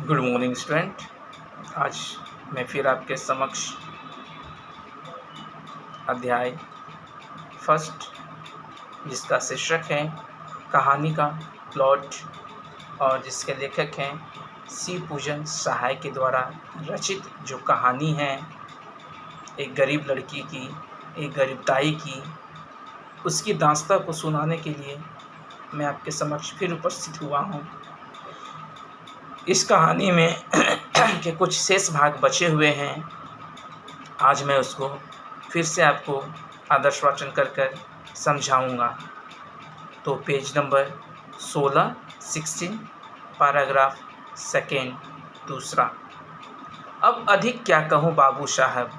Good morning student. आज मैं फिर आपके समक्ष अध्याय फर्स्ट, जिसका शीर्षक है कहानी का प्लॉट और जिसके लेखक हैं सी पूजन सहाय के द्वारा रचित जो कहानी है एक गरीब लड़की की, एक गरीब ताई की, उसकी दास्तां को सुनाने के लिए मैं आपके समक्ष फिर उपस्थित हुआ हूँ। इस कहानी में के कुछ शेष भाग बचे हुए हैं। आज मैं उसको फिर से आपको आदर्श वाचन कर समझाऊंगा। तो पेज नंबर 16 पैराग्राफ सेकेंड दूसरा। अब अधिक क्या कहूँ बाबू साहब,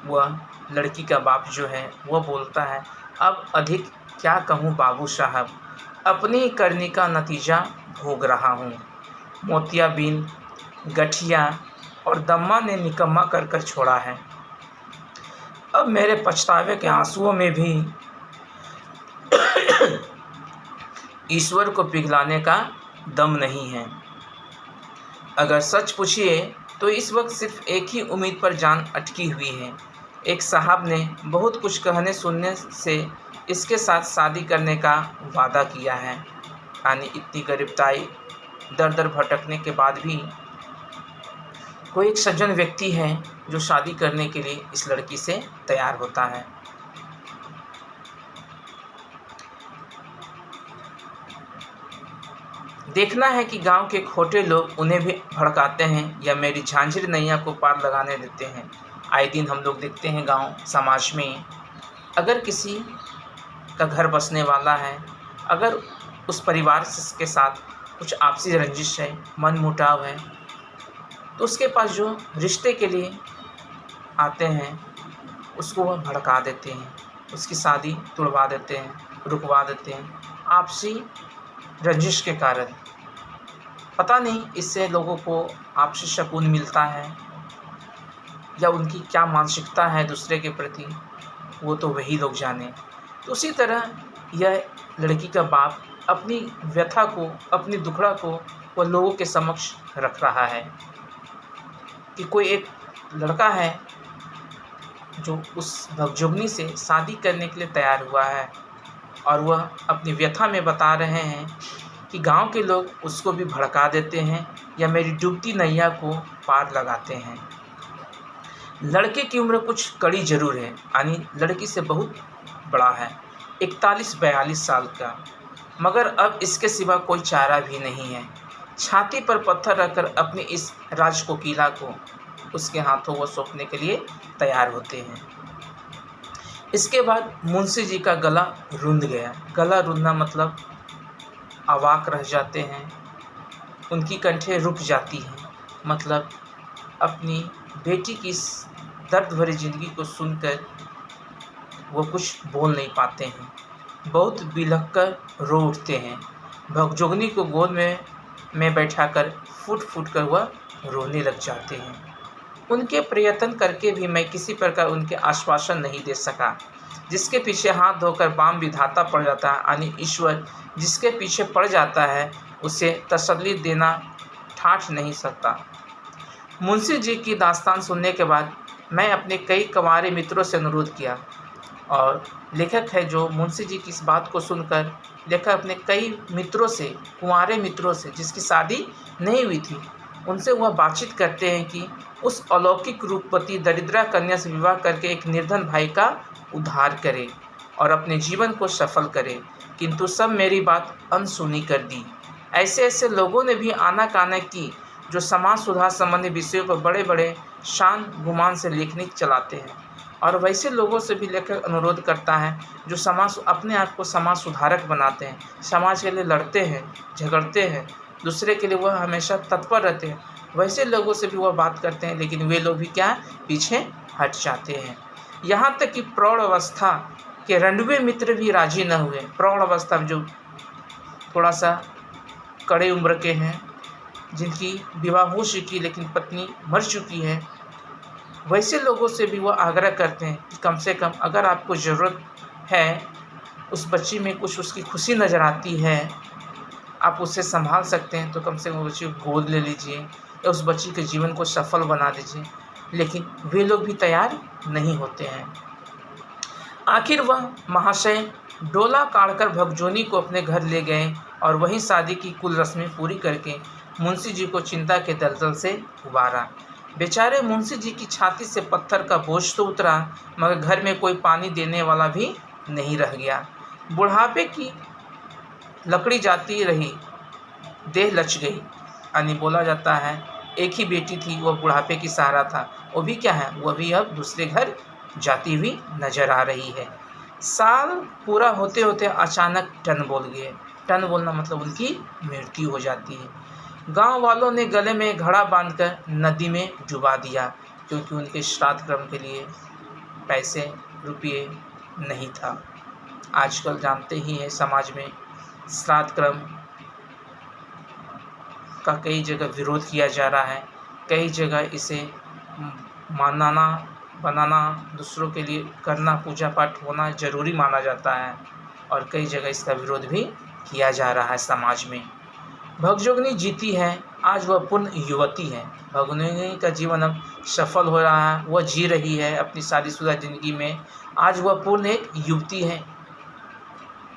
वह लड़की का बाप जो है वह बोलता है, अब अधिक क्या कहूँ बाबू साहब, अपनी करनी का नतीजा भोग रहा हूँ। मोतियाबिंद, गठिया और दम्मा ने निकम्मा कर छोड़ा है। अब मेरे पछतावे के आंसुओं में भी ईश्वर को पिघलाने का दम नहीं है। अगर सच पूछिए तो इस वक्त सिर्फ एक ही उम्मीद पर जान अटकी हुई है। एक साहब ने बहुत कुछ कहने सुनने से इसके साथ शादी करने का वादा किया है। यानी इतनी गरीबताई दर दर भटकने के बाद भी कोई एक सज्जन व्यक्ति है जो शादी करने के लिए इस लड़की से तैयार होता है। देखना है कि गांव के खोटे लोग उन्हें भी भड़काते हैं या मेरी झांझरी नैया को पार लगाने देते हैं। आए दिन हम लोग देखते हैं गांव समाज में, अगर किसी का घर बसने वाला है, अगर उस परिवार के साथ कुछ आपसी रंजिश है, मन मुटाव है, तो उसके पास जो रिश्ते के लिए आते हैं उसको वह भड़का देते हैं, उसकी शादी तुड़वा देते हैं, रुकवा देते हैं आपसी रंजिश के कारण। पता नहीं इससे लोगों को आपसी सुकून मिलता है या उनकी क्या मानसिकता है दूसरे के प्रति, वो तो वही लोग जाने। तो उसी तरह यह लड़की का बाप अपनी व्यथा को, अपनी दुखड़ा को वह लोगों के समक्ष रख रहा है कि कोई एक लड़का है जो उस भगजोगनी से शादी करने के लिए तैयार हुआ है और वह अपनी व्यथा में बता रहे हैं कि गांव के लोग उसको भी भड़का देते हैं या मेरी डूबती नैया को पार लगाते हैं। लड़के की उम्र कुछ कड़ी जरूर है, यानी लड़की से बहुत बड़ा है, 41-42 साल का, मगर अब इसके सिवा कोई चारा भी नहीं है। छाती पर पत्थर रखकर अपनी इस राजकोकिला को उसके हाथों वो सौंपने के लिए तैयार होते हैं। इसके बाद मुंशी जी का गला रुंध गया। गला रुंधना मतलब अवाक रह जाते हैं, उनकी कंठें रुक जाती हैं, मतलब अपनी बेटी की इस दर्द भरी ज़िंदगी को सुनकर वो कुछ बोल नहीं पाते हैं, बहुत बिलख कर रो उठते हैं। भगजोगनी को गोद में बैठाकर फूट फूट कर वह रोने लग जाते हैं। उनके प्रयत्न करके भी मैं किसी प्रकार उनके आश्वासन नहीं दे सका। जिसके पीछे हाथ धोकर बाम विधाता पड़ जाता है, यानी ईश्वर जिसके पीछे पड़ जाता है उसे तसल्ली देना ठाठ नहीं सकता। मुंशी जी की दास्तान सुनने के बाद मैं अपने कई कंवारे मित्रों से अनुरोध किया, और लेखक है जो मुंशी जी की इस बात को सुनकर लेखक अपने कई मित्रों से, कुंवारे मित्रों से जिसकी शादी नहीं हुई थी, उनसे वह बातचीत करते हैं कि उस अलौकिक रूपवती दरिद्रा कन्या से विवाह करके एक निर्धन भाई का उद्धार करे और अपने जीवन को सफल करे, किंतु सब मेरी बात अनसुनी कर दी। ऐसे ऐसे लोगों ने भी आनाकानी की जो समाज सुधार संबंधी विषयों पर बड़े बड़े शान गुमान से लेखनी चलाते हैं, और वैसे लोगों से भी लेखक अनुरोध करता है जो समाज अपने आप को समाज सुधारक बनाते हैं, समाज के लिए लड़ते हैं, झगड़ते हैं, दूसरे के लिए वह हमेशा तत्पर रहते हैं। वैसे लोगों से भी वह बात करते हैं, लेकिन वे लोग भी क्या पीछे हट जाते हैं। यहाँ तक कि प्रौढ़ अवस्था के रंडुए मित्र भी राजी न हुए। प्रौढ़ अवस्था जो थोड़ा सा कड़े उम्र के हैं, जिनकी विवाह हो चुकी लेकिन पत्नी मर चुकी है, वैसे लोगों से भी वह आग्रह करते हैं कि कम से कम अगर आपको ज़रूरत है, उस बच्ची में कुछ उसकी खुशी नज़र आती है, आप उसे संभाल सकते हैं तो कम से कम बच्ची को गोद ले लीजिए या उस बच्ची के जीवन को सफल बना दीजिए, लेकिन वे लोग भी तैयार नहीं होते हैं। आखिर वह महाशय डोला काढ़कर भगजोनी को अपने घर ले गए और वहीं शादी की कुल रस्में पूरी करके मुंशी जी को चिंता के दलदल से उबारा। बेचारे मुंशी जी की छाती से पत्थर का बोझ तो उतरा, मगर घर में कोई पानी देने वाला भी नहीं रह गया। बुढ़ापे की लकड़ी जाती रही, देह लच गई। यानी बोला जाता है एक ही बेटी थी, वह बुढ़ापे की सहारा था, वो भी क्या है, वह भी अब दूसरे घर जाती हुई नजर आ रही है। साल पूरा होते होते अचानक टन बोल गए। टन बोलना मतलब उनकी मृत्यु हो जाती है। गांव वालों ने गले में घड़ा बांधकर नदी में डुबा दिया, क्योंकि उनके श्राद्ध क्रम के लिए पैसे रुपये नहीं था। आजकल जानते ही हैं समाज में श्राद्ध क्रम का कई जगह विरोध किया जा रहा है, कई जगह इसे मानना बनाना, दूसरों के लिए करना, पूजा पाठ होना जरूरी माना जाता है और कई जगह इसका विरोध भी किया जा रहा है समाज में। भगजोगनी जीती है, आज वह पूर्ण युवती है। भगजोगनी का जीवन अब सफल हो रहा है, वह जी रही है अपनी शादीशुदा जिंदगी में। आज वह पूर्ण एक युवती है,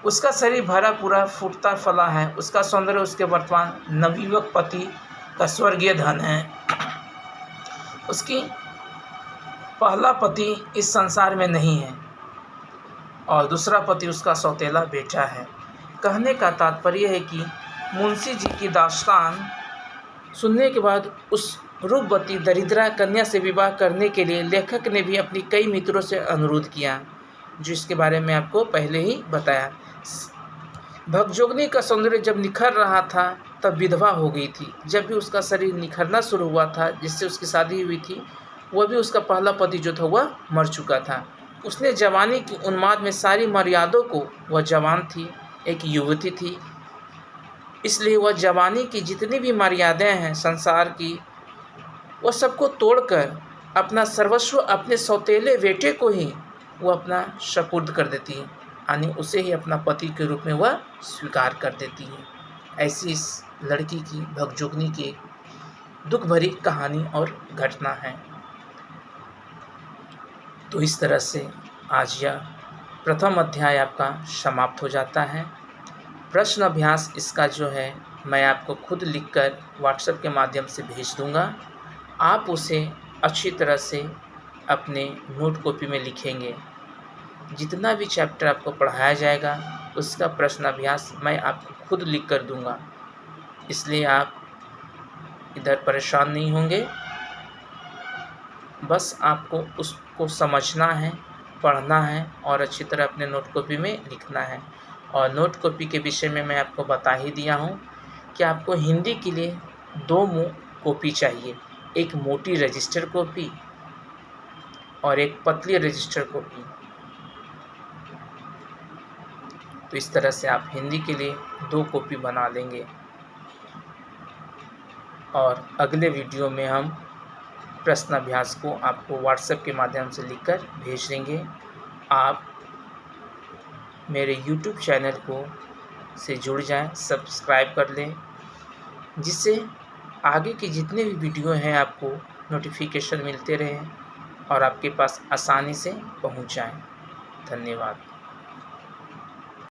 उसका शरीर भरा पूरा फूटता फला है, उसका सौंदर्य उसके वर्तमान नवयुवक पति का स्वर्गीय धन है। उसकी पहला पति इस संसार में नहीं है और दूसरा पति उसका सौतेला बेटा है। कहने का तात्पर्य है कि मुंशी जी की दास्तान सुनने के बाद उस रूपवती दरिद्रा कन्या से विवाह करने के लिए लेखक ने भी अपनी कई मित्रों से अनुरोध किया, जो इसके बारे में आपको पहले ही बताया। भगजोगनी का सौंदर्य जब निखर रहा था तब विधवा हो गई थी। जब भी उसका शरीर निखरना शुरू हुआ था, जिससे उसकी शादी हुई थी, वह भी उसका पहला पति जो था वह मर चुका था। उसने जवानी की उन्माद में सारी मर्यादों को, वह जवान थी, एक युवती थी, इसलिए वह जवानी की जितनी भी मर्यादाएं हैं संसार की, वह सबको तोड़कर अपना सर्वस्व अपने सौतेले बेटे को ही वह अपना सपुर्द कर देती है, यानी उसे ही अपना पति के रूप में वह स्वीकार कर देती है। ऐसी इस लड़की की, भगजोगनी की एक दुख भरी कहानी और घटना है। तो इस तरह से आज यह प्रथम अध्याय आपका समाप्त हो जाता है। प्रश्न अभ्यास इसका जो है मैं आपको खुद लिखकर व्हाट्सएप के माध्यम से भेज दूंगा। आप उसे अच्छी तरह से अपने नोट कॉपी में लिखेंगे। जितना भी चैप्टर आपको पढ़ाया जाएगा उसका प्रश्न अभ्यास मैं आपको खुद लिख कर दूंगा, इसलिए आप इधर परेशान नहीं होंगे। बस आपको उसको समझना है, पढ़ना है और अच्छी तरह अपने नोट कॉपी में लिखना है। और नोट कॉपी के विषय में मैं आपको बता ही दिया हूँ कि आपको हिंदी के लिए 2 कॉपी चाहिए, एक मोटी रजिस्टर कॉपी और एक पतली रजिस्टर कॉपी। तो इस तरह से आप हिंदी के लिए 2 कॉपी बना लेंगे और अगले वीडियो में हम प्रश्न अभ्यास को आपको व्हाट्सएप के माध्यम से लिखकर भेज देंगे। आप मेरे YouTube चैनल को से जुड़ जाएं, सब्सक्राइब कर लें, जिससे आगे की जितने भी वीडियो हैं आपको नोटिफिकेशन मिलते रहें और आपके पास आसानी से पहुंच जाएं। धन्यवाद।